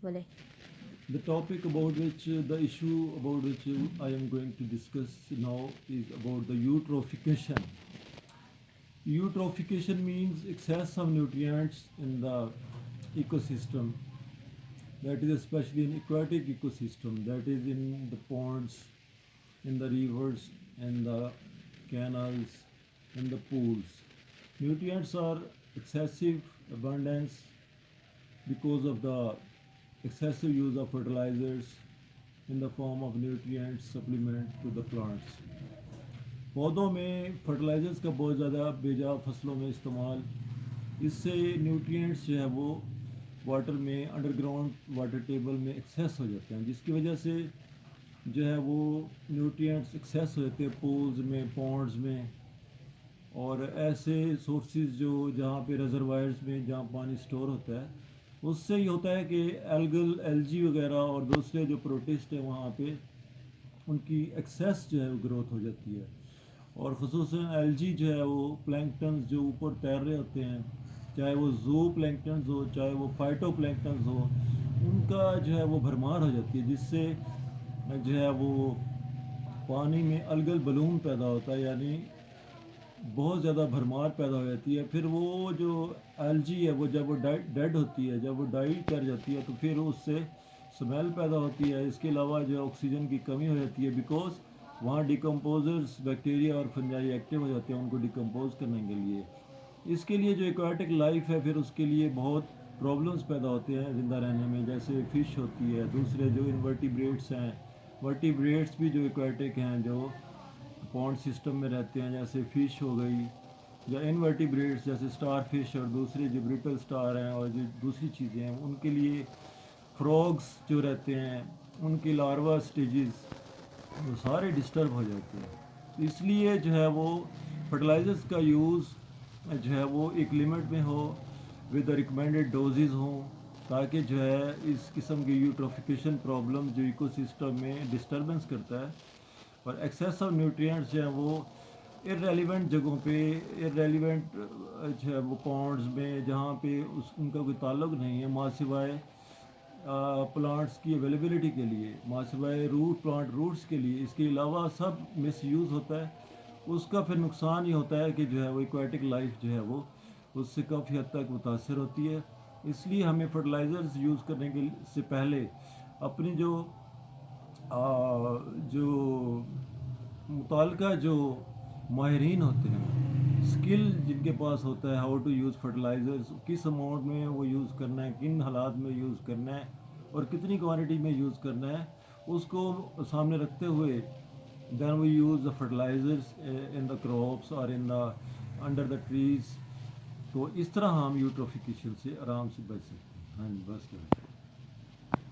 بولے. The topic about which, the issue about which I am going to discuss now is about the eutrophication. Eutrophication means excess of nutrients in the ecosystem, that is especially in aquatic ecosystem, that is in the ponds, in the rivers, in the canals, in the pools. Nutrients are excessive abundance because of the excessive use of fertilizers in the form of nutrient supplement to the plants. پودوں میں fertilizers کا بہت زیادہ بیجا فصلوں میں استعمال، اس سے نیوٹرینٹس جو ہے وہ واٹر میں انڈر گراؤنڈ واٹر ٹیبل میں ایکسیس ہو جاتے ہیں، جس کی وجہ سے جو ہے وہ نیوٹرینٹس ایکسیس ہو جاتے ہیں پولز میں، پونڈز میں، اور ایسے سورسز جو جہاں پہ ریزروائرز میں جہاں پانی سٹور ہوتا ہے، اس سے یہ ہوتا ہے کہ ایلجی وغیرہ اور دوسرے جو پروٹسٹ ہیں وہاں پہ ان کی ایکسیس جو ہے وہ گروتھ ہو جاتی ہے، اور خصوصاً ایلجی جو ہے وہ پلینکٹنز جو اوپر تیر رہے ہوتے ہیں، چاہے وہ زو پلینکٹنز ہو چاہے وہ فائٹو پلینکٹنز ہو، ان کا جو ہے وہ بھرمار ہو جاتی ہے، جس سے جو ہے وہ پانی میں الگل بلوم پیدا ہوتا ہے، یعنی بہت زیادہ بھرمار پیدا ہو جاتی ہے. پھر وہ جو ایلجی ہے وہ جب وہ ڈیڈ ہوتی ہے، جب وہ ڈائی کر جاتی ہے، تو پھر اس سے سمیل پیدا ہوتی ہے. اس کے علاوہ جو آکسیجن کی کمی ہو جاتی ہے، بیکاز وہاں ڈیکمپوزرز بیکٹیریا اور فنجائی ایکٹیو ہو جاتے ہیں ان کو ڈیکمپوز کرنے کے لیے. اس کے لیے جو ایکواٹک لائف ہے پھر اس کے لیے بہت پرابلمس پیدا ہوتے ہیں زندہ رہنے میں، جیسے فش ہوتی ہے، دوسرے جو انورٹیبریٹس ہیں، ورٹیبریٹس بھی جو ایکواٹک ہیں جو پونڈ سسٹم میں رہتے ہیں، جیسے فش ہو گئی، یا انورٹیبریٹس جیسے سٹار فش اور دوسرے جو بریٹل سٹار ہیں اور جو دوسری چیزیں ہیں، ان کے لیے فراگس جو رہتے ہیں ان کی لاروا سٹیجز وہ سارے ڈسٹرب ہو جاتے ہیں. اس لیے جو ہے وہ فرٹیلائزرز کا یوز جو ہے وہ ایک لمٹ میں ہو، ود ریکمینڈیڈ ڈوزز ہوں، تاکہ جو ہے اس قسم کی یوٹروفیکیشن پرابلم جو ایکو سسٹم میں ڈسٹربنس کرتا ہے اور ایکسیس آف نیوٹرینٹس جو ہیں وہ ارریلیونٹ جگہوں پہ، ارریلیونٹ جو ہے وہ پونڈز میں جہاں پہ ان کا کوئی تعلق نہیں ہے، ماں سوائے پلانٹس کی اویلیبلٹی کے لیے، ماں سوائے پلانٹ روٹس کے لیے، اس کے علاوہ سب مس یوز ہوتا ہے. اس کا پھر نقصان یہ ہوتا ہے کہ جو ہے وہ ایکواٹک لائف جو ہے وہ اس سے کافی حد تک متاثر ہوتی ہے. اس لیے ہمیں فرٹیلائزرز یوز کرنے کے سے پہلے اپنی جو متعلقہ جو ماہرین ہوتے ہیں، اسکل جن کے پاس ہوتا ہے ہاؤ ٹو یوز فرٹیلائزرز، کس اماؤنٹ میں وہ یوز کرنا ہے، کن حالات میں یوز کرنا ہے اور کتنی کوانٹٹی میں یوز کرنا ہے، اس کو سامنے رکھتے ہوئے then we use the fertilizers in the crops اور in the under the trees. تو اس طرح ہم یوٹروفیکیشن سے آرام سے بچ سکتے ہیں. ہاں جی، بس کریں.